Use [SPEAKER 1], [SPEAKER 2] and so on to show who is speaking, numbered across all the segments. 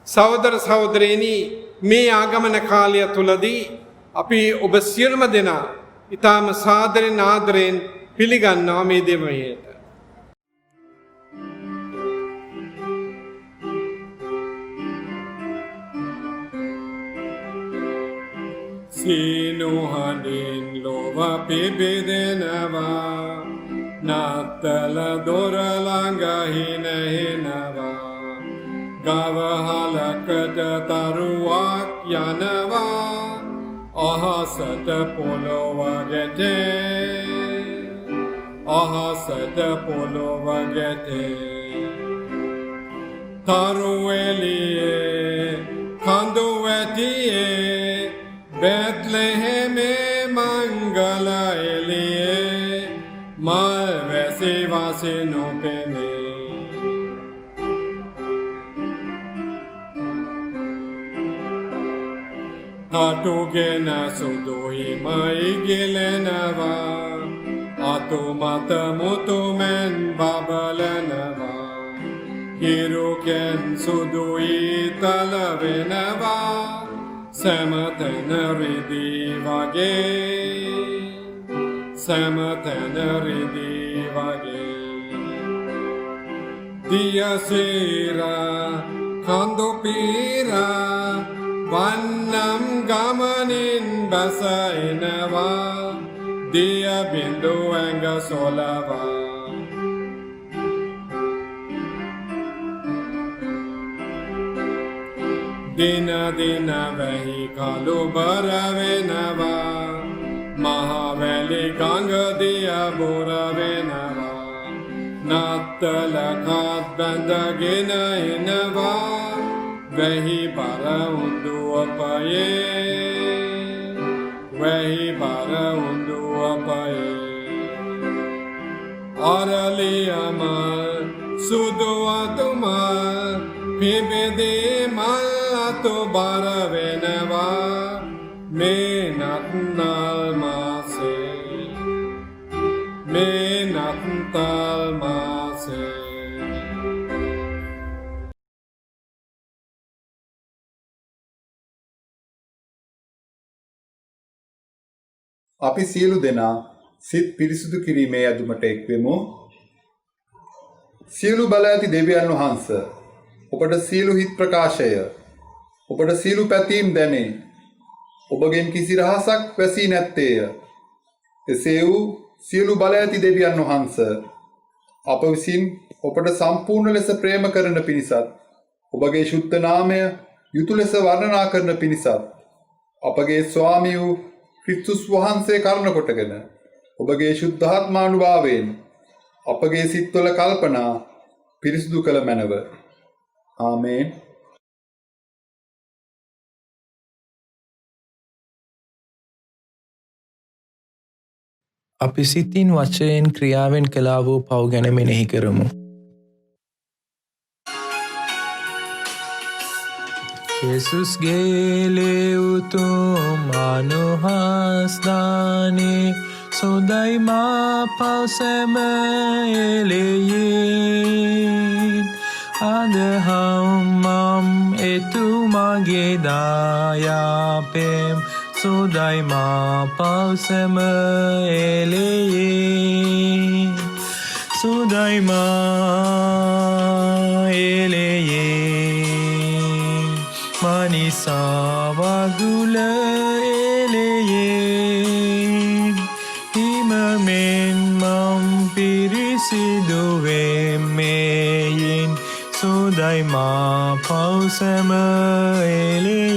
[SPEAKER 1] සහෝදර සහෝදරයනි, මේ ආගමන කාලය තුලදී අපි ඔබ සියලුම දෙනා ඊටම සාදරෙන් ආදරෙන් පිළිගන්නවා මේ දෙවියන්ට. සීනුහඬින් ලොව පිබිදෙනවා, නත්තල දොර ළඟ හිනහිනවා, ගවහලකට තරුවක් යනවා, අහසට පොළොව ගැටේ, අහසට පොළොව ගැටේ. තරු එළියේ කඳු වැටියේ, බෙත්ලෙහෙමේ මංගල එළියේ, මල් වැසි වසිනු පෙනේ. අටුගෙන සුදුහිමයි ගිලෙනවා, අතු මත මුතුමෙන් බබලනවා, හිරුකෙන් සුදු ඊතල වෙනවා, සැමතැන රිදී වගේ, සැමතැන රිදී වගේ. දියසීරා කඳු පීරා, වන්නම් ගමනින් බැස එනවා, දිය බිඳු ඇඟ සොලවා. දින දින වැහි කළුබර වෙනවා, මහවැලි ගඟ දිය බොර වෙනවා, නත්තල කත් බැඳගෙන එනවා, වැහි බර උඳුවපයේ, වැහි බර උඳුවපයේ. අරලිය මල් සුදු අතුමල්, පිබිදී මල් අතු බර වෙනවා, මේ නත්තල් මාසේ, මේ නත්තල් මාසේ.
[SPEAKER 2] අපි සියලු දෙනා සිත් පිරිසුදු කිරීමේ අදුමට එක්වෙමු. සියලු බල ඇති දෙවියන් වහන්සේ, ඔබට සියලු හිත් ප්‍රකාශය, ඔබට සියලු පැතීම් දැනේ. ඔබගෙන් කිසි රහසක් වැසී නැත්තේය. එසේ වූ සියලු බල ඇති දෙවියන් වහන්සේ, අප විසින් ඔබට සම්පූර්ණ ලෙස ප්‍රේම කරන පිණිසත්, ඔබගේ ශුද්ධ නාමය යුතු ලෙස වර්ණනා කරන පිණිසත්, අපගේ ස්වාමී වූ ක්‍රිස්තුස් වහන්සේ කරුණ කොටගෙන ඔබගේ ශුද්ධාත්මානුභාවයෙන් අපගේ සිත්වල කල්පනා පිරිසුදු කළ මැනව. ආමේන්.
[SPEAKER 3] අපි සිතින් වචයෙන් ක්‍රියාවෙන් කළා වූ පව් ගැන මෙනෙහි කරමු. යේසුස්ගේ ලෙව්තුම් අනුහස්දානේ, සොදයි මා පව් සැම එලෙයින්, අදහම්මම් එතුමගේ දායාපෙම්, සොදයි මා පව් සැම එලෙයින්, සොදයි මා එලෙයින්, මනිසාවගුල එලෙයින්, හිමමෙන් මම් පිරිසිදුවෙම්මෙයින්, සොදයි මා පව් සැම එලෙයින්.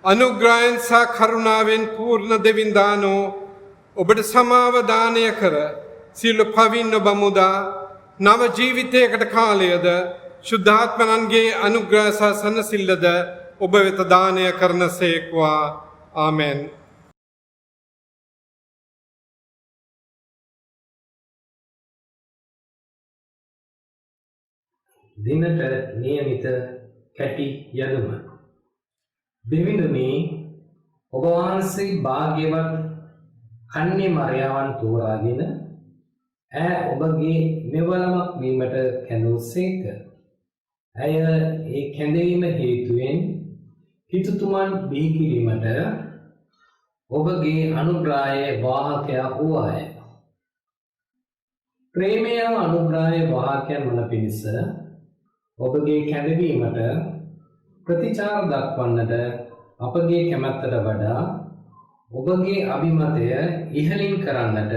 [SPEAKER 1] අනුග්‍රහයෙන් සහ කරුණාවෙන් පූර්ණ දෙවින්දානෝ, ඔබට සමාව දානය කර සියලු පවින් ඔබ මුදා නව ජීවිතයකට කාලයද ශුද්ධාත්මයන්ගේ අනුග්‍රහ සහ සනසිල්ලද ඔබ වෙත දානය කරන සේක්වා. ආමෙන්.
[SPEAKER 4] දිනට නියමිත කැටි යදුම. දෙවිඳුනි, ඔබ වහන්සේ භාග්‍යවත් කන්නේ මරියාවන් තෝරාගෙන ඈ ඔබගේ මෙවලමක් වීමට කැඳවුසේක. ඇය ඒ කැඳවීම හේතුවෙන් හිතුතුමන් බිහි කිරීමට ඔබගේ අනුග්‍රහයේ වාහකයා වූවාය. ප්‍රේමය අනුග්‍රහයේ වාහකයන් වන පිණිස ඔබගේ කැඳවීමට ප්‍රතිචාර දක්වන්නට අපගේ කැමැත්තට වඩා ඔබගේ අභිමතය ඉහළින් කරන්නට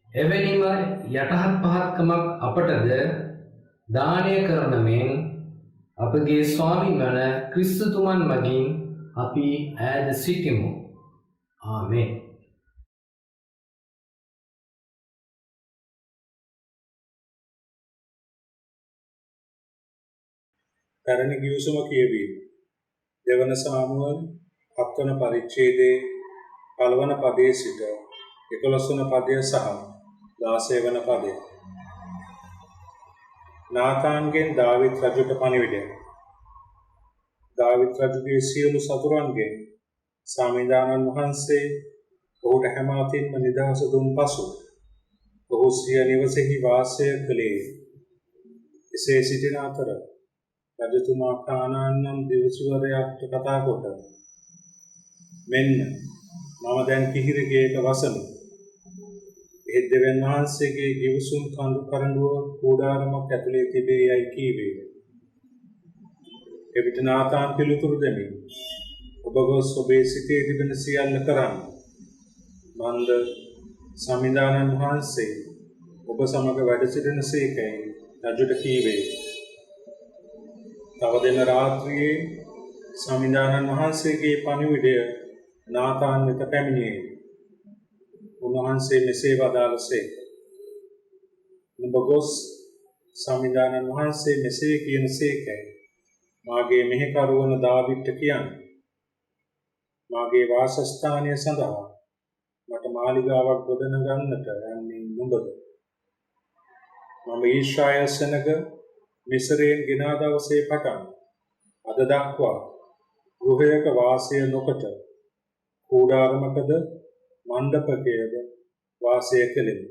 [SPEAKER 4] එවැනිම යටහත් පහත්කමක් අපටද දානය කරන මෙන් අපගේ ස්වාමීන් වන ක්‍රිස්තුතුමන් මගින් අපි ඈද සිටිමු. ආමෙන්.
[SPEAKER 5] පැරණි ගිවිසුම කියවීම. දෙවන සාමුවල් 7 වන පරිච්ඡේදයේ 5 වන පදයේ සිට 11 වන පදය සහ 16 වන පදය. නාතාන්ගෙන් දාවිත් රජුට පණිවිඩය. දාවිත් රජුගේ සියලු සතුරන්ගෙන් සාමිදානන් වහන්සේ ඔහුට හැම අතින්ම නිදහස දුන් පසු ඔහු සිය නිවසේහි වාසය කළේ. එසේ සිටින අතර රජතුමා කානාන් නම් දිවසිවරයාට කතා කොට මෙන්න මම දැන් කිහිරිගේක වසමි. ඒ දෙවියන් වහන්සේගේ ගිවිසුම් කරඬුව කූඩාරමක් ඇතුලේ තිබේ යයි කීවේ. එවිට නාතාන් පිළිතුරු දෙමින් ඔබ ගොස් ඔබේ සිතේ තිබෙන සියල්ල කරන්න. මන්ද සමිදානන් වහන්සේ ඔබ සමග වැඩ සිටින සේකයි රජුට කීවේ. තව දින රාත්‍රියේ සමිදානන් වහන්සේගේ පණිවිඩය නාතාන් වෙත පැමිණියේ. උන්වහන්සේ මෙසේ වදාළසේ නුඹ ගොස් සමිදානන් වහන්සේ මෙසේ කියන සේකයි මාගේ මෙහෙකරු වන දාවිද්ට කියන්න. මාගේ වාසස්ථානය සඳහා මට මාලිගාවක් ගොඩනගන්නට යන්නේ නුඹද. මම ඊශ්‍රායල් සෙනග මිසරයෙන් ගෙනා දවසේ පටන් අද දක්වා ගෘහයක වාසය නොකොට කූඩාරමකද මණ්ඩපකයද වාසය කළෙමි.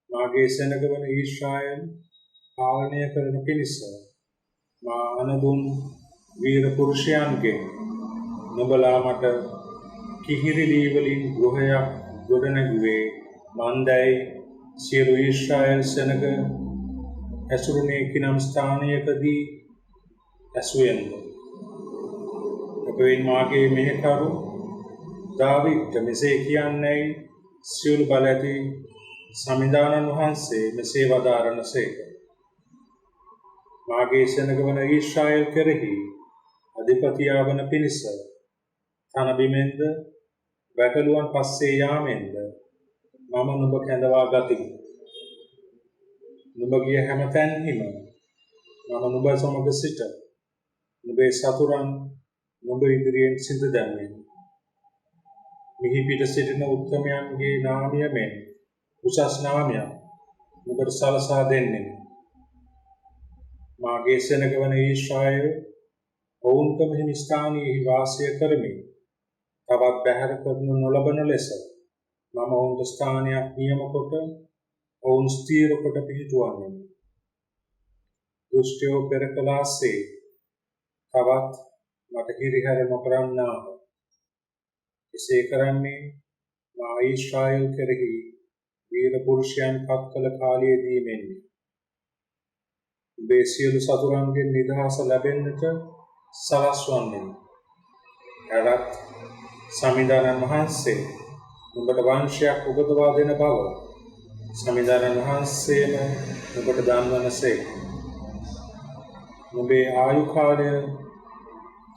[SPEAKER 5] මාගේ සෙනග වන ඊශ්‍රායල් පාලනය කරන පිණිස මා අනදුන් වීර පුරුෂයන්ගෙන් නුඹලා මට කිහිරි ලී වලින් ගෘහයක් ගොඩනැගුවේ මන්දයි සියලු ඊශ්‍රායල් සෙනග ඇසුරුනේ කිනම් ස්ථානයකදී ඇසුවෙන්ද. එබැවින් මාගේ මෙහෙකරු දාවිද්ට මෙසේ කියන්නේ සියලු බල ඇති සමිදානන් වහන්සේ මෙසේ වදාරනසේක. මාගේ සෙනග වන ඊශ්‍රායල් කෙරෙහි අධිපතියා වන පිණිස තන බිමෙන්ද වැටලුවන් පස්සේ යාමෙන්ද මම නුඹ කැඳවා ගතිමි. නුඹ ගිය හැම තැන්හිම මම නුඹ සමග සිට නුඹේ සතුරන් නුඹ ඉදිරියෙන් සිඳ දැම්මෙමි. මිහි පිට සිටින උත්තමයන්ගේ නාමය මෙන් උසස් නාමයක් නුඹට සලසා දෙන්නෙමි. මාගේ සෙනග වන ඊශ්‍රායල් ඔවුන්ට මෙහි ස්ථානයෙහි වාසය කරමින් තවත් බැහැර කරනු නොලබන ලෙස මම ඔවුන්ට ස්ථානයක් නියම කොට ඔවුන් ස්ථීර කොට පිහිටුවන්නෙමි. දුෂ්ටයෝ පෙර කළාසේ තවත් මට හිරිහැර නොකරන්නාහ. එසේ කරන්නේ මා ඊශ්‍රායල් කෙරෙහි වීර පුරුෂයන් පත් කළ කාලයේදී මෙන්ය. උඹේ සියලු සතුරන්ගෙන් නිදහස ලැබෙන්නට සලස්වන්නෙමි. ඇරත් සමිදානන් වහන්සේ නුඹට වංශයක් උපදවා දෙන බව සමිදානන් වහන්සේම නුඹට දන්වනසේ. නුඹේ ආයු කාලය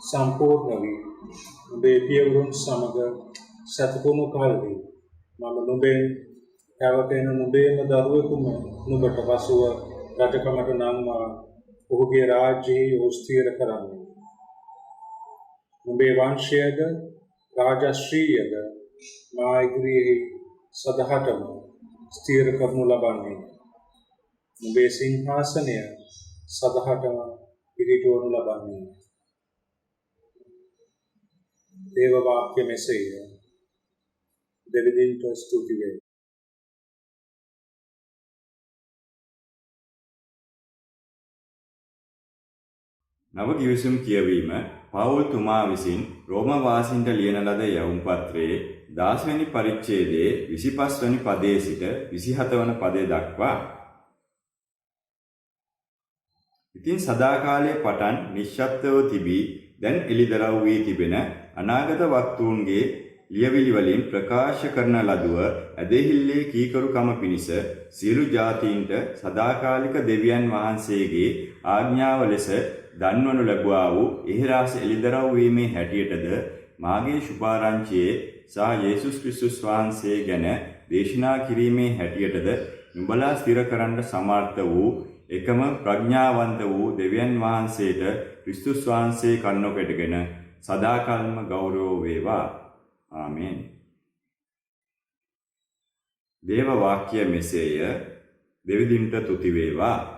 [SPEAKER 5] සම්පූර්ණ වී නුඹේ පියවරුන් සමග සතුටුණු කල්හි මම නුඹෙන් පැවතෙන නුඹේම දරුවෙකුම නුඹට පසුව රජකමට නම්මා ඔහුගේ රාජ්‍යයේ ඔහු ස්ථීර කරන්නේ. නුඹේ වංශයද රාජශ්‍රීයද මා ඉදිරියේ සදහටම ස්ථීර කරනු ලබන්නේ. නුඹේ සිංහාසනය සදහටම පිහිටවනු ලබන්නේ. දේව වාක්‍ය මෙසේය. දෙවිදින්ට ස්තුති වේ.
[SPEAKER 6] නව ගිවිසුම් කියවීම පවුල් තුමා විසින් රෝම වාසීන්ට ලියන ලද යවුම් පත්‍රයේ 10 වෙනි පරිච්ඡේදයේ 25 වෙනි පදයේ සිට 27 වන පදය දක්වා. ඉතින් සදාකාලයේ පටන් නිශ්ශබ්දව තිබී දැන් එළිදරව් වී තිබෙන අනාගත වක්තූන්ගේ ලියවිලි වලින් ප්‍රකාශ කරන ලදුව ඇදහිල්ලේ කීකරුකම පිණිස සියලු ජාතීන්ට සදාකාලික දෙවියන් වහන්සේගේ ආඥාව ලෙස දන්වනු ලැබුවා වූ එහිරාස එළිදරව් වීමේ හැටියටද මාගේ සුභාරංචියේ සහ යේසුස් ක්‍රිස්තුස් වහන්සේ ගැන දේශනා කිරීමේ හැටියටද නුඹලා ස්ථිර කරන්න සමර්ථ වූ එකම ප්‍රඥාවන්ත වූ දෙවියන් වහන්සේට ක්‍රිස්තුස් වහන්සේ කන්නොකටගෙන සදාකල්ම ගෞරව වේවා. ආමේන්. දේව වාක්‍ය මෙසේය. දෙවිදින්ට තුති වේවා.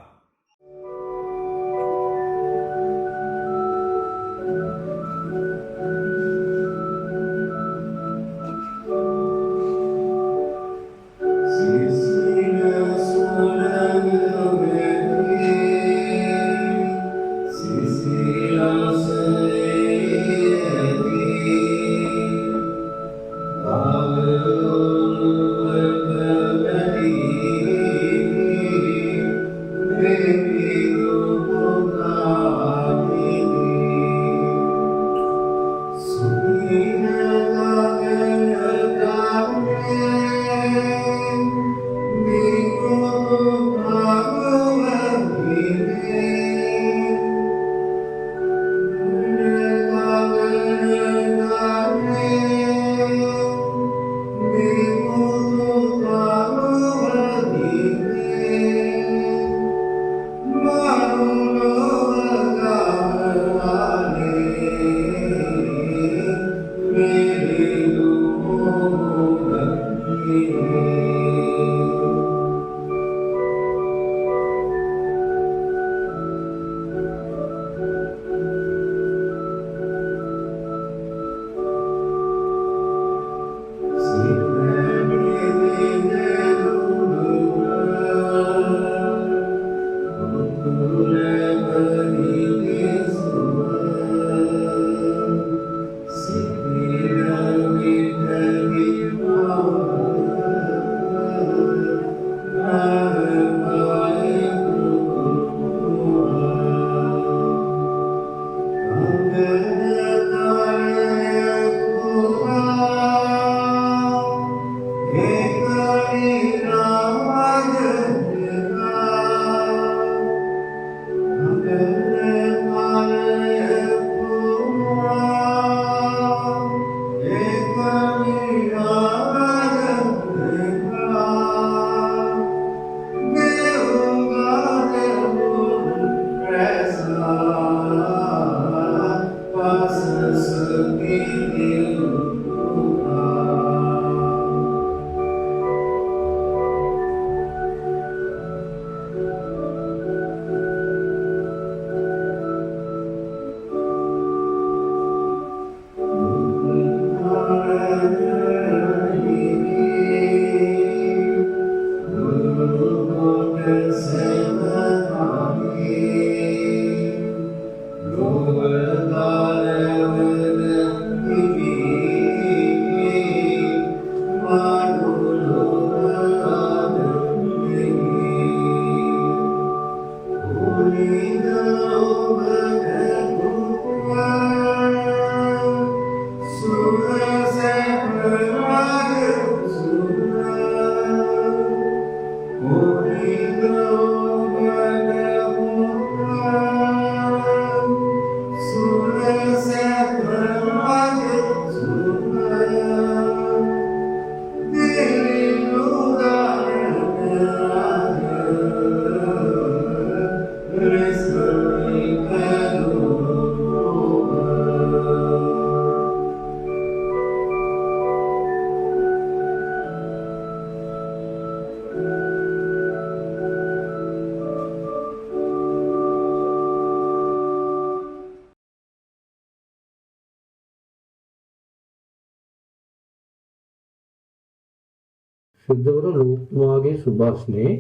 [SPEAKER 7] සුද්ධවර ලෝකතුමාගේ සුභාෂ්නේ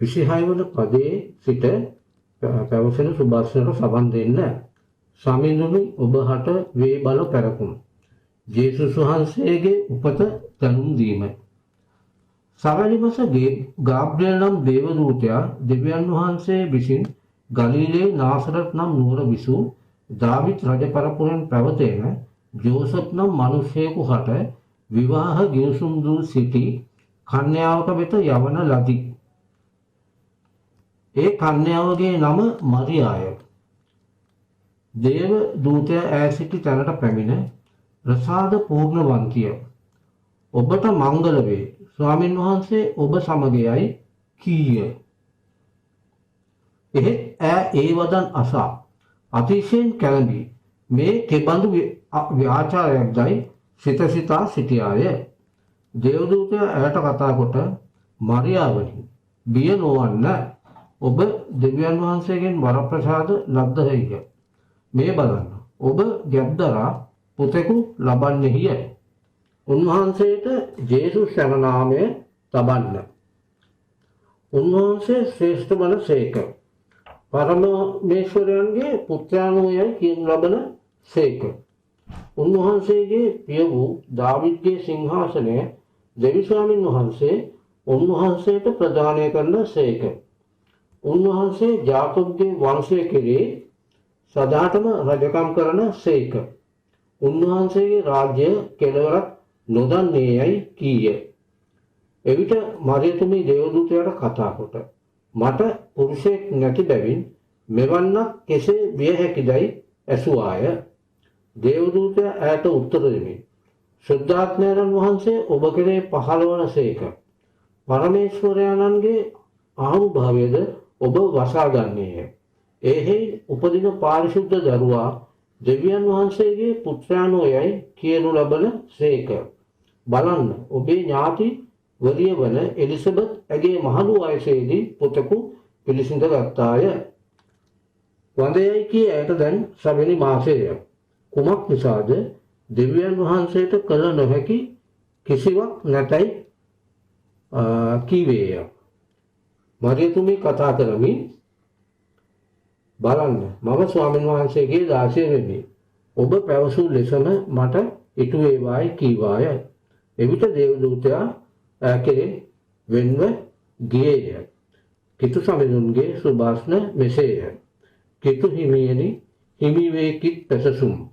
[SPEAKER 7] 26 වන පදයේ සිට පැවසෙන සුභාෂණයට සබන් දෙන්න. සමිඳුනි ඔබහට වේ බල පැරකුම්. ජේසුස් වහන්සේගේ උපත දැනුම් දීම. සවැනිවස ගාබ්‍රියල් නම් දේවදූතයා දෙවියන් වහන්සේ විසින් ගලීලේ නාසරත් නම් නුවර විසූ දාවිත් රජ පරපුරෙන් පැවතෙන ජෝසප් නම් මිනිසෙකු හට විවාහ ගිවිසුම් දූ සිටි කන්‍යාවක වෙත යවන ලදී. ඒ කන්‍යාවගේ නම මරියාය. දේව දූතයා ඈ සිටි තැනට පැමිණ ප්‍රසාද පූර්ණවන්තිය ඔබට මංගල වේ. ස්වාමින් වහන්සේ ඔබ සමගයයි කීය. එහෙත් ඈ ඒ වදන් අසා අතිශයින් කැළඹී මේ කෙබඳු ව්‍යාචාරයක්දයි සිත සිතා සිටියාය. දේවදූතයා ඈට කතා කොට මරියාවනි බිය නොවන්න ඔබ දෙවියන් වහන්සේගෙන් වරප්‍රසාද ලබ්ධයිය. මේ බලන්න ඔබ ගැබ්දරා පුතෙකු ලබන්නේය. උන්වහන්සේට ජේසුස් යන නාමය තබන්න. උන්වහන්සේ ශ්‍රේෂ්ඨ වන සේක. පරමේශ්වරයන්ගේ පුත්‍රයාණෝයයි කියනු ලබන සේක. උන්වහන්සේගේ පිය වූ දාවිද්ගේ සිංහාසනය දෙවි ස්වාමින් වහන්සේ උන්වහන්සේට ප්‍රදානය කරන සේක. උන්වහන්සේ ජාකොබ්ගේ වංශය කෙරේ සදාටම රජකම් කරන සේක. උන්වහන්සේගේ රාජ්‍ය කෙලවරක් නොදන්නේයයි කීය. එවිට මරියතුමී දේවදූතයාට කතා කොට මට පුරුෂයෙක් නැති බැවින් මෙවන්නක් කෙසේ විය හැකිදයි ඇසුවාය. දේවදූතයා ඈට උත්තර දෙමින් ශුද්ධාත්මයන් වහන්සේ ඔබ කෙරේ පහළ වන සේක. පරමේශ්වරයාණන්ගේ ආනුභාවයද ඔබ වසා ගන්නේය. එහෙයි උපදින පාරිශුද්ධ දරුවා දෙවියන් වහන්සේගේ පුත්‍රයාණෝයයි කියනු ලබන සේක. බලන්න ඔබේ ඥාති වරිය වන එලිසබෙත් ඇගේ මහලු වයසේදී පුතෙකු පිළිසිඳ ගත්තාය. වඳයයි කී ඇයට දැන් 7 වෙනි මාසයය. කුමක් නිසාද දෙවියන් වහන්සේට කළ නොහැකි කිසිවක් නැතයි කීවේය. මරියතුමී කතා කරමින් බලන්න මම ස්වාමීන් වහන්සේගේ දාසිය වෙමි. ඔබ පැවසූ ලෙසම මට ඉටු වේවායි කීවාය. එවිට දේවදූතයා කෙරෙන් වෙන්ව ගියේය. කිතු සමිඳුන්ගේ සුභාෂ්ණ මෙසේය. කිතු හිමියනි හිමි වේ කිත් පැසසුම්.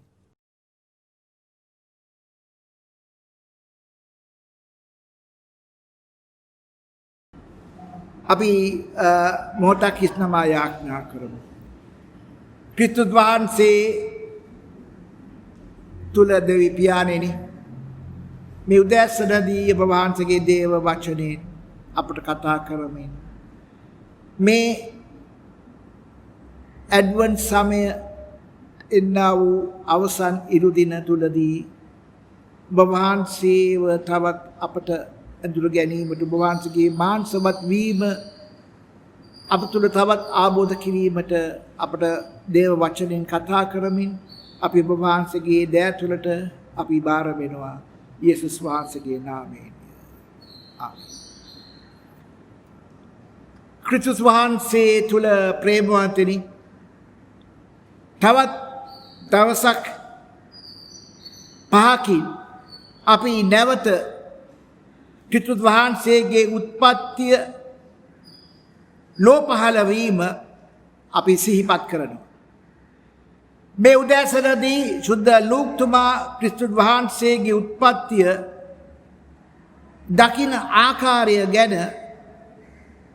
[SPEAKER 8] අපි මොහොතක් හිස්නමා යාඥා කරමු. ක්‍රිස්තුස් වහන්සේ තුල දෙවි පියාණෙනි මේ උදෑසනදී ඔබ වහන්සේගේ දේව වචනේ අපට කතා කරමින් මේ ඇඩ්වන්ට් සමය එන්නා වූ අවසන් ඉරු දින තුලදී ඔබ වහන්සේව තවත් අපට ඇඳුර ගැනීමට ඔබ වහන්සේගේ මාංශවත් වීම අප තුළ තවත් ආબોධ කිරීමට අපට දේව වචනෙන් කතා කරමින් අපි ඔබ වහන්සේගේ දෑ තුළට අපි බාර වෙනවා යේසුස් වහන්සේගේ නාමයෙන්. ආමේන්. ක්‍රිස්තුස් වහන්සේ තුළ ප්‍රේමවන්තනි තවත් දවසක් පහකින් අපි නැවත ක්‍රිස්තුස් වහන්සේගේ උත්පත්තිය ලෝ පහළ වීම අපි සිහිපත් කරනවා. මේ උදෑසනදී සුද්ධ ලූක්තුමා ක්‍රිස්තුස් වහන්සේගේ උත්පත්තිය දකින ආකාරය ගැන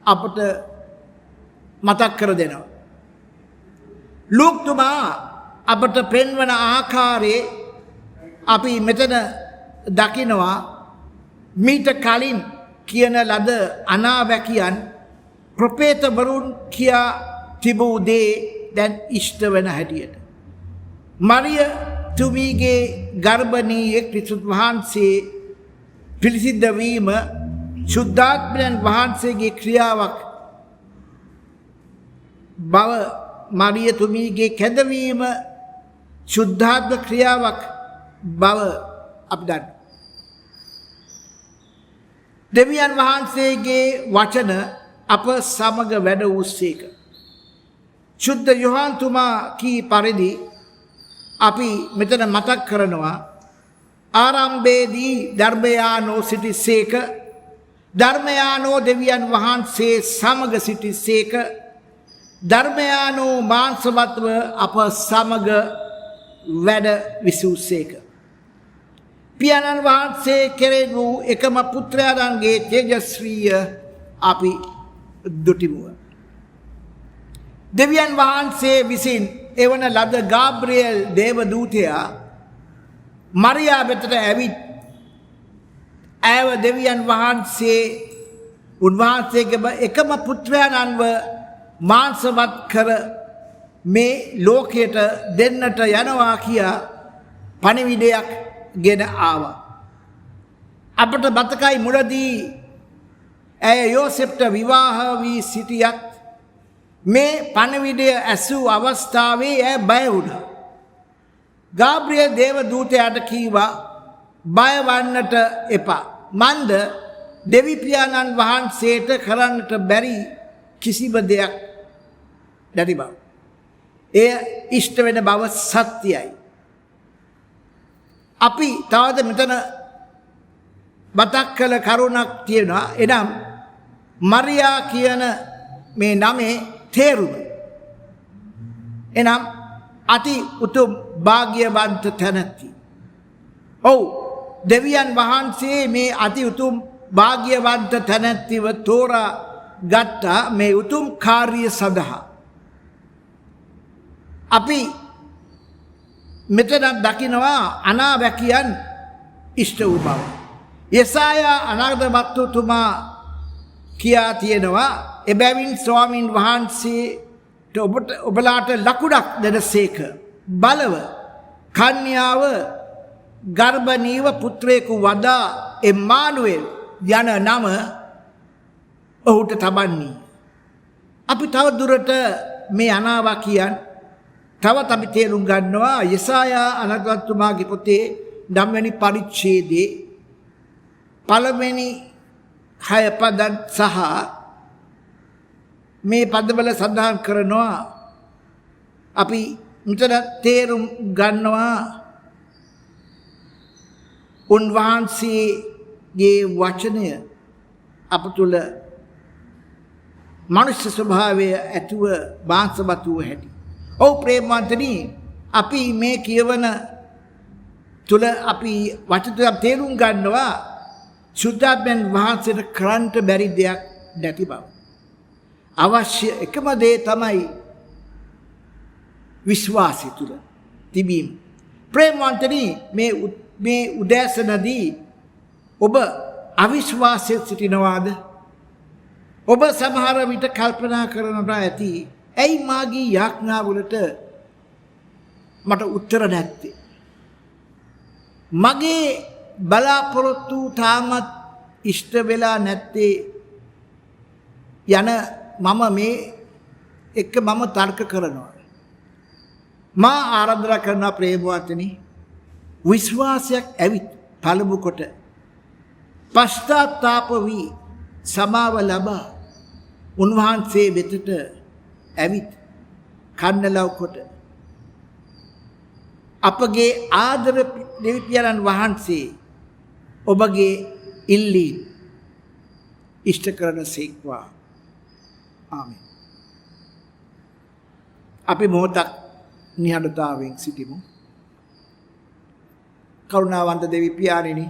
[SPEAKER 8] අපට මතක් කර දෙනවා. ලූක්තුමා අපට පෙන්වන ආකාරයේ අපි මෙතන දකිනවා මීට කලින් කියන ලද අනාවැකියන් ප්‍රොපේතවරුන් කියා තිබූ දේ දැන් ඉෂ්ට වෙන හැටියට. මරිය තුමීගේ ගර්භණීය ක්‍රිස්තුස් වහන්සේ පිළිසිද්ධ වීම ශුද්ධාත්මයන් වහන්සේගේ ක්‍රියාවක් බව මරිය තුමීගේ කැඳවීම ශුද්ධාත්ම ක්‍රියාවක් බව අපි දන්නවා. දෙවියන් වහන්සේගේ වචන අප සමග වැඩ වූසේක. ශුද්ධ යොහන්තුමා කී පරිදි අපි මෙතන මතක් කරනවා ආරම්භයේදී ධර්මයානෝ සිටිසේක. ධර්මයානෝ දෙවියන් වහන්සේ සමග සිටිසේක. ධර්මයානෝ මාංශවත්ව අප සමග වැඩ විසූසේක. පියාණන් වහන්සේ කෙරෙහි වූ එකම පුත්‍රයාණන්ගේ තේජස්විය අපි දුටිමුව. දෙවියන් වහන්සේ විසින් එවන ලද ගාබ්‍රියල් දේවදූතයා මරියා වෙතට ඇවිත් ඇව දෙවියන් වහන්සේ උන්වහන්සේගේ එකම පුත්‍රයාණන්ව මාංශවත් කර මේ ලෝකයට දෙන්නට යනවා කියා පණිවිඩයක් ගෙන ආවා. අපට මතකයි මුලදී ඇය යෝසෙෆ්ට විවාහ වී සිටියත් මේ පණිවිඩය ඇසූ අවස්ථාවේ ඇය බය වුණා. ගාබ්‍රියල් දේවදූතයාට කීවා බය වන්නට එපා. මන්ද දෙවි පියාණන් වහන්සේට කරන්නට බැරි කිසිම දෙයක් නැති බව. එය ඉෂ්ට වෙන බව සත්‍යයි. අපි තවද මෙතන මතක් කළ කරුණක් තියෙනවා. එනම් මරියා කියන මේ නමේ තේරුම. එනම් අති උතුම් භාග්‍යවන්ත තැනැත්ති. ඔව් දෙවියන් වහන්සේ මේ අති උතුම් භාග්‍යවන්ත තැනැත්තිව තෝරා ගත්තා මේ උතුම් කාර්ය සඳහා. අපි මෙතන දකිනවා අනාවැකියන් ඉෂ්ට වූ බව. යෙසායා අනාගතවක්තුතුමා කියා තියෙනවා එබැවින් ස්වාමින් වහන්සේට ඔබලාට ලකුණක් දෙනසේක. බලව කන්‍යාව ගර්භණීව පුත්‍රයෙකු වදා එම්මානුවෙල් යන නම ඔහුට තබන්නේ. අපි තව දුරට මේ අනාවැකියන් තවත් අපි තේරුම් ගන්නවා යෙසායා අනාගතවක්තුමාගේ පොතේ 9 වෙනි පරිච්ඡේදයේ පළවෙනි 6 පද සහ මේ පදවල සඳහන් කරනවා අපි මෙතන තේරුම් ගන්නවා උන්වහන්සේගේ වචනය අප තුළ මනුෂ්‍ය ස්වභාවය ඇතුව මාංශවත් වූ හැටි. ඔව් ප්‍රේමවන්තනි අපි මේ කියවන තුළ අපි වචන තේරුම් ගන්නවා සුද්ධාත්මයන් වහන්සේට කරන්නට බැරි දෙයක් නැති බව. අවශ්‍ය එකම දේ තමයි විශ්වාසය තුළ තිබීම. ප්‍රේමවන්තනි මේ උදෑසනදී ඔබ අවිශ්වාසයෙන් සිටිනවාද? ඔබ සමහර විට කල්පනා කරනට ඇති ඇයි මාගේ යාඥාවලට මට උත්තර නැත්තේ? මගේ බලාපොරොත්තු තාමත් ඉෂ්ට වෙලා නැත්තේ යන මම මේ එක්ක මම තර්ක කරනවා. මා ආරාධනා කරන ප්‍රේමවත්නි විශ්වාසයක් ඇවිත් පළමු කොට පශ්චාත්තාප වී සමාව ලබා උන්වහන්සේ වෙතට ඇවිත් කන්නලව් කොට අපගේ ආදර දෙවි පියාණන් වහන්සේ ඔබගේ ඉල්ලීම් ඉෂ්ට කරන සේක්වා. ආමෙන්. අපි මොහොතක් නිහඬතාවයෙන් සිටිමු. කරුණාවන්ත දෙවි පියාණෙනි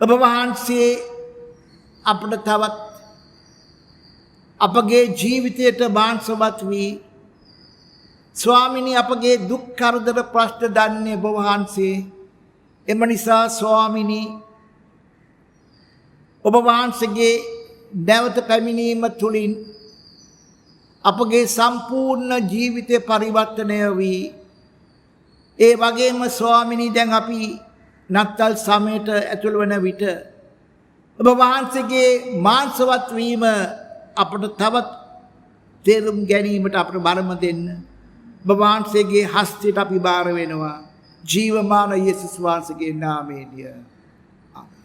[SPEAKER 8] ඔබ වහන්සේ අපට තවත් අපගේ ජීවිතයට මාංශවත් වී ස්වාමිනී අපගේ දුක් කරදර ප්‍රශ්න දන්නේ ඔබ වහන්සේ. එම නිසා ස්වාමිනී ඔබ වහන්සේගේ නැවත පැමිණීම තුළින් අපගේ සම්පූර්ණ ජීවිතය පරිවර්තනය වී ඒ වගේම ස්වාමිනී දැන් අපි නත්තල් සමයට ඇතුල් වන විට ඔබ වහන්සේගේ මාංශවත් වීම අපට තවත් තේරුම් ගැනීමට අපට බරම දෙන්න. ඔබ වහන්සේගේ හස්තයට අපි බාර වෙනවා. ජීවමාන යේසුස් වහන්සේගේ නාමයෙන්ය. ආමෙන්.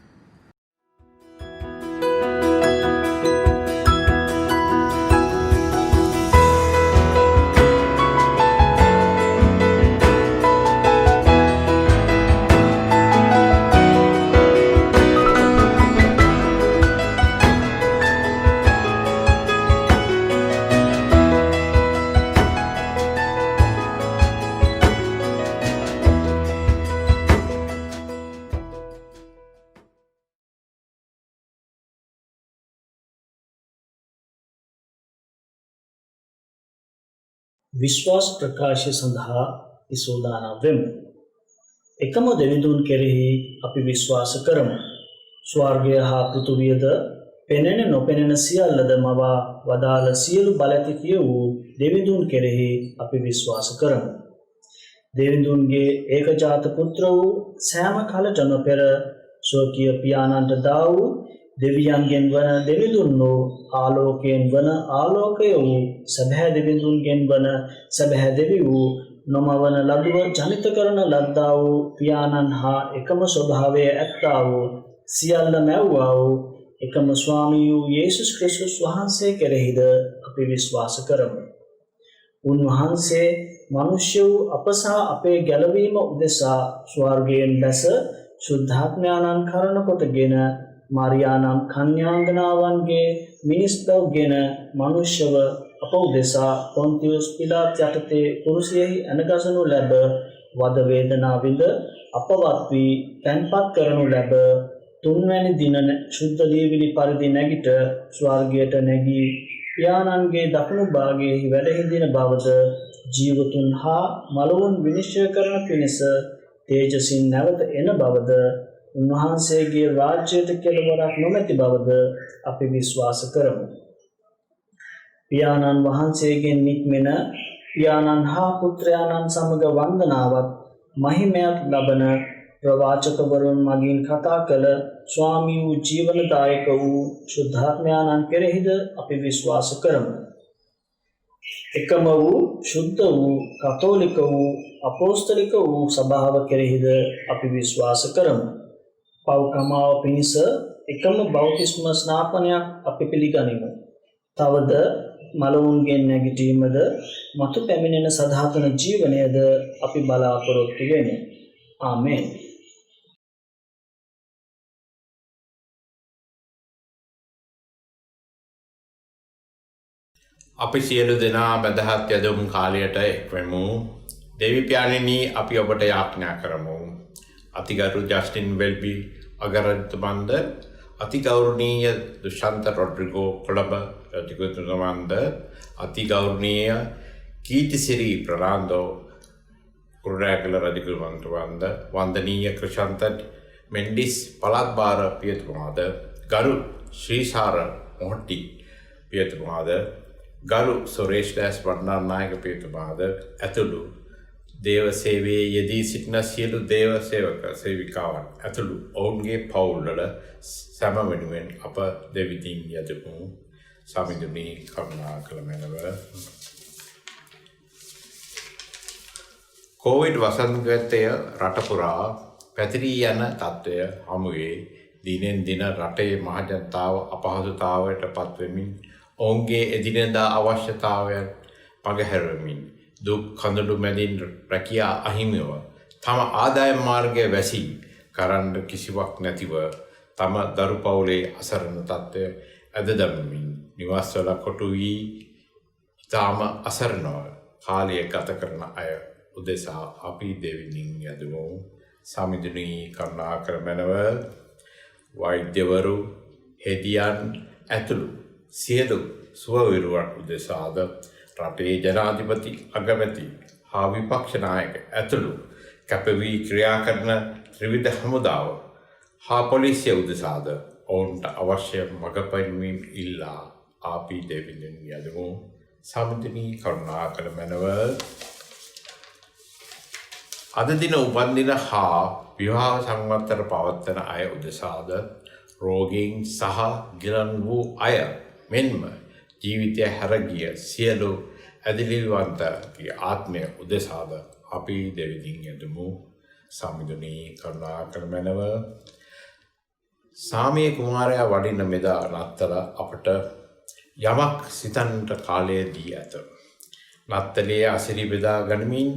[SPEAKER 9] විශ්වාස ප්‍රකාශය සඳහා ඉසෝදානම් වෙමු. එකම දෙවිඳුන් කෙරෙහි අපි විශ්වාස කරමු. ස්වර්ගය හා පෘථුවියද පෙනෙන නොපෙනෙන සියල්ලද මවා වදාළ සියලු බලැති පිය වූ දෙවිඳුන් කෙරෙහි අපි විශ්වාස කරමු. දෙවිඳුන්ගේ ඒකජාත පුත්‍ර වූ සෑම කලටම පෙර ස්වකීය පියාණන්ට දා වූ දෙවියන්ගෙන් වන දෙවිඳුන් වූ ආලෝකයෙන් වන ආලෝකය වූ සැබෑ දෙවිඳුන්ගෙන් වන සැබෑ දෙවි වූ නොමවන ලදුව ජනිත කරන ලද්දා වූ පියාණන් හා එකම ස්වභාවය ඇත්තා වූ සියල්ල මැව්වා වූ එකම ස්වාමී වූ යේසුස් ක්‍රිස්තුස් වහන්සේ කෙරෙහිද අපි විශ්වාස කරමු. උන්වහන්සේ මනුෂ්‍ය වූ අප සහ අපේ ගැලවීම උදෙසා ස්වර්ගයෙන් බැස ශුද්ධාත්මයාණන් කරන කොටගෙන මාරියානම් කන්‍යාංගනාවන්ගේ මිනිස් බවගෙන මනුෂ්‍යව අප උදෙසා පොන්තියුස් පිලාත් යටතේ කුරුසියෙහි ඇනගසනු ලැබ වද වේදනා විඳ අපවත් වී තැන්පත් කරනු ලැබ තුන්වැනි දින ශුද්ධ ලියවිලි පරිදි නැගිට ස්වර්ගයට නැගී පියාණන්ගේ දකුණු භාගයෙහි වැඩ හිඳින බවද ජීවතුන් හා මලවුන් විනිශ්චය කරන පිණිස තේජසින් නැවත එන බවද උන්වහන්සේගේ රාජ්‍යයට කෙළවරක් නොමැති බවද අපි විශ්වාස කරමු. පියාණන් වහන්සේගෙන් නික්මෙන පියාණන් හා පුත්‍රයාණන් සමග වන්දනාවත් මහිමයක් ලබන ප්‍රවාචකවරුන් මගින් කතා කළ ස්වාමී වූ ජීවනදායක වූ ශුද්ධාත්මයාණන් කෙරෙහිද අපි විශ්වාස කරමු. එකම වූ ශුද්ධ වූ කතෝලික වූ අපෝස්තලික වූ සභාව කෙරෙහිද අපි විශ්වාස කරමු. පව්කමාව පිණිස එකම බෞතිස්ම ස්නාපනයක් අපි පිළිගනිමු. තවද මලවුන්ගෙන් නැගිටීමද මතු පැමිණෙන සදාතන ජීවනයද අපි බලාපොරොත්තු වෙමු. ආමේන්.
[SPEAKER 10] අපි සියලු දෙනා බදහත් යදොම් කාලයට එක්වෙමු. දෙවි පියාණෙනි අපි ඔබට යාඥා කරමු. අතිගරු ජස්ටින් වෙල්බි අගරජතුමන්ද අතිගෞරවනීය දුෂාන්ත රොඩ්රිගෝ කොළඹ රජතුමන්ද අතිගෞරවනීය කීර්තිසිරි ප්‍රනාන්දෝ කුරුණෑගල රජතුමන්ද වන්දනීය ක්‍රිෂාන්ත මෙන්ඩිස් පළාත් භාර පියතුමාද ගරු ශ්‍රීසාර මොහොට්ටි පියතුමාද ගරු සුරේෂ් ඩෑස් වඩනානායක පියතුමාද ඇතුළු දේව සේවයේ යෙදී සිටින සියලු දේව සේවක සේවිකාවන් ඇතුළු ඔවුන්ගේ පවුල්වල සැම වෙනුවෙන් අප දෙවිදින් යදමු. සමිඳුනි කරුණා කළ මැනව. කොවිඩ් වසංගතය රට පුරා පැතිරී යන තත්ත්වය හමුවේ දිනෙන් දින රටේ මහජනතාව අපහසුතාවයට පත්වෙමින් ඔවුන්ගේ එදිනෙදා අවශ්‍යතාවයන් පගහැරවමින් දුක් කඳුළු මැදින් රැකියා අහිමිව තම ආදායම් මාර්ගය වැසී කරන්න කිසිවක් නැතිව තම දරු පවුලේ අසරණ තත්ත්වය ඇද දමමින් නිවස්වල කොටු වී ඉතාම අසරණව කාලය ගත කරන අය උදෙසා අපි දෙවිනින් යදමු. සමිඳුනි කරුණාකර මැනව. වෛද්‍යවරු හෙදියන් ඇතුළු සියලු සුවවිරුවන් උදෙසාද රටේ ජනාධිපති අගමැති හා විපක්ෂ නායක ඇතුළු කැපවී ක්‍රියා කරන ත්‍රිවිධ හමුදාව හා පොලිසිය උදෙසාද ඔවුන්ට අවශ්‍ය මඟ පෙන්වීම් ඉල්ලා අපි දෙවිඳුන් යදමු. සමිඳුනි කරුණාකර මැනව. අද දින උපන්දින හා විවාහ සංවත්තර පවත්වන අය උදෙසාද රෝගීන් සහ ගිලන් වූ අය මෙන්ම ජීවිතය හැරගිය සියලු ඇදිලිවන්තගේ ආත්මය උදෙසාද අපි දෙවිදින් යදමු. සමිඳුනි කරුණාකර මැනව. සාමයේ කුමාරයා වඩින මෙදා නත්තල අපට යමක් සිතන්නට කාලය දී ඇත. නත්තලයේ අසිරි බෙදා ගනිමින්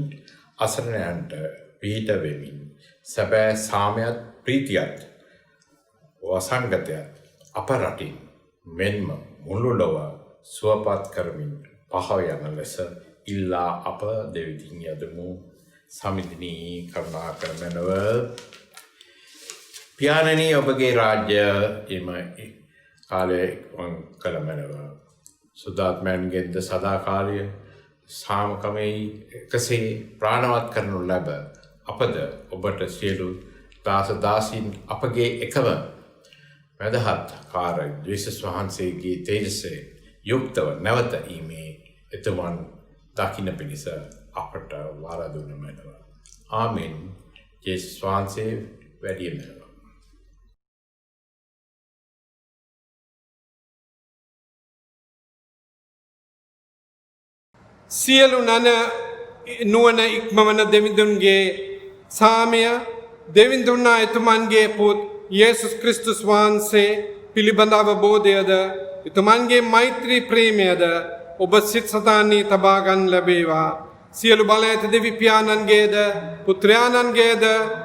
[SPEAKER 10] අසරණයන්ට පිහිට වෙමින් සැබෑ සාමයත් ප්‍රීතියත් වසංගතයත් අප රටින් මෙන්ම මුළු ලොව සුවපත් කරමින් පහව යන ලෙස ඉල්ලා අප දෙවිදින් යදමු. සමිඳුනි කරුණාකර මැනව. පියාණෙනි ඔබගේ රාජ්‍ය එම කාලයේ කළ මැනව. සුදාත්මයන්ගෙන්ද සදා කාලය සාමකමයි එකසේ ප්‍රාණවත් කරනු ලැබ අපද ඔබට සියලු දාස දාසීන් අපගේ එකම වැදහත් කාර ජේසුස් වහන්සේගේ තේජසේ යුක්තව නැවත ඊමේ එතුමන් දකින්න පිණිස අපට වාර දුන්න මැනව. ආමෙන්. ජේසුස් වහන්සේ වැඩිය මැනව.
[SPEAKER 1] සියලු නන නුවන ඉක්මවන දෙවිඳුන්ගේ සාමය දෙවිඳුන්නා එතුමන්ගේ පුත් යේසුස් ක්‍රිස්තුස් වහන්සේ පිළිබඳ අවබෝධයද එතුමන්ගේ මෛත්‍රී ප්‍රේමයද ඔබ සිත් සතාන්නේ තබාගන්න ලැබේවා. සියලු බල ඇති දෙවි පියාණන්ගේද පුත්‍රයාණන්ගේද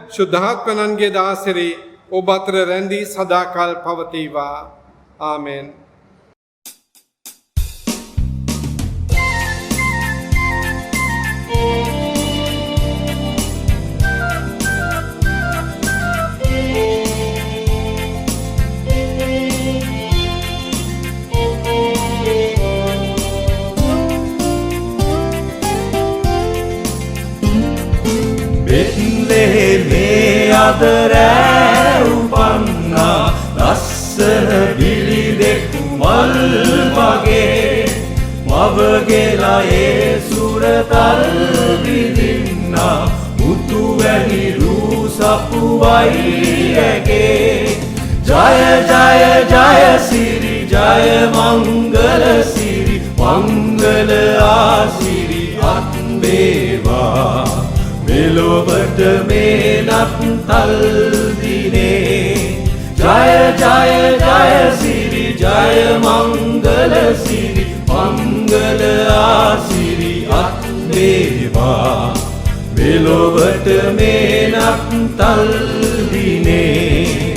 [SPEAKER 1] ශුද්ධාත්මයන්ගේද ආශිර්වාද ඔබ අතර රැඳී සදාකල් පවතිවා. ආමෙන්.
[SPEAKER 11] මේ අදරෑ උපන්නා ලස්සන බිලිදෙක් මල් වගේ මවගෙලා ඒ සුරතල් විදින්නා මුතු වැනි රූ සපුවයි ඇගේ ජය ජය ජය සිරි ජය මංගල සිරි මංගල ආසිරි අත් වේවා මෙලොවට මේ නත්තල් දිනේ ජය ජය ජය සිරි ජය මංගල සිරි මංගල ආසිරි අත් වේවා මෙලොවට මේ නත්තල් දිනේ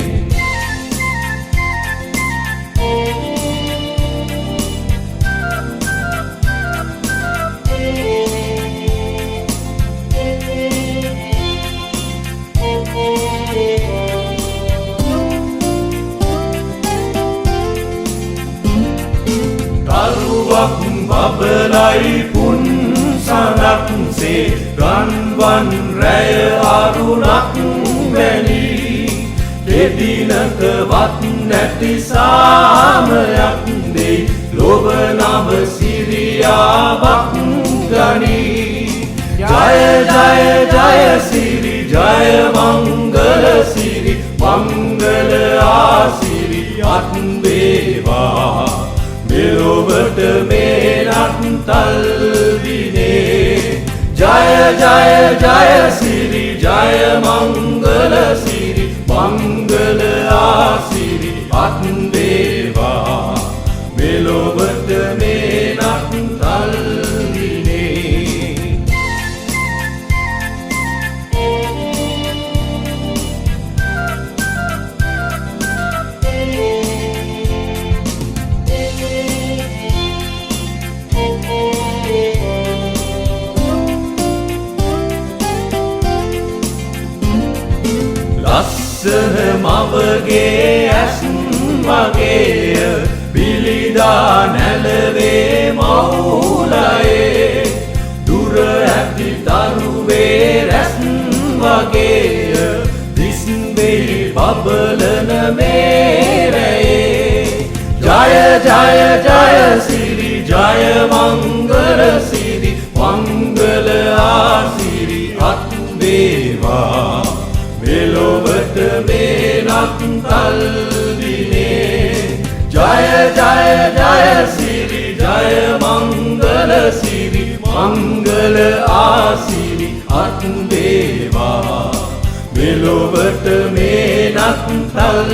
[SPEAKER 11] බබලයි පුන් සනක්සේ රන්වන් රැය අරුණක් වැනි දෙදිනකවත් නැති සාමයක් දෙයි ලොව නව සිරියාවක් ගනී ජය ජය ජය සිරි ජය මංගල සිරි මංගල ආසිරි අත් වේවා මෙලොවට මේ නත්තල් දිනේ ජය ජය ජය සිරි ජය මංගල සිරි මංගල ආසිරි අත් වේවා මෙලොවට මේ නත්තල් දිනේ ලස්සන මවගේ ඇස් වගේය බිලිදා නැලවේ මවුලයේ දුර ඇති තරුවේ රැස් වගේය දිස්වෙයි බබලන මේරයේ ජය ජය ජය සිරි ජය මංගල සිරි මංගල ආසිරි අත් වේවා මෙලොවට මේ නත්තල් දිනේ ජය ජය ජය සිරි ජය මංගල සිරි මංගල ආසිරි අත් වේවා මෙලොවට මේ නත්තල්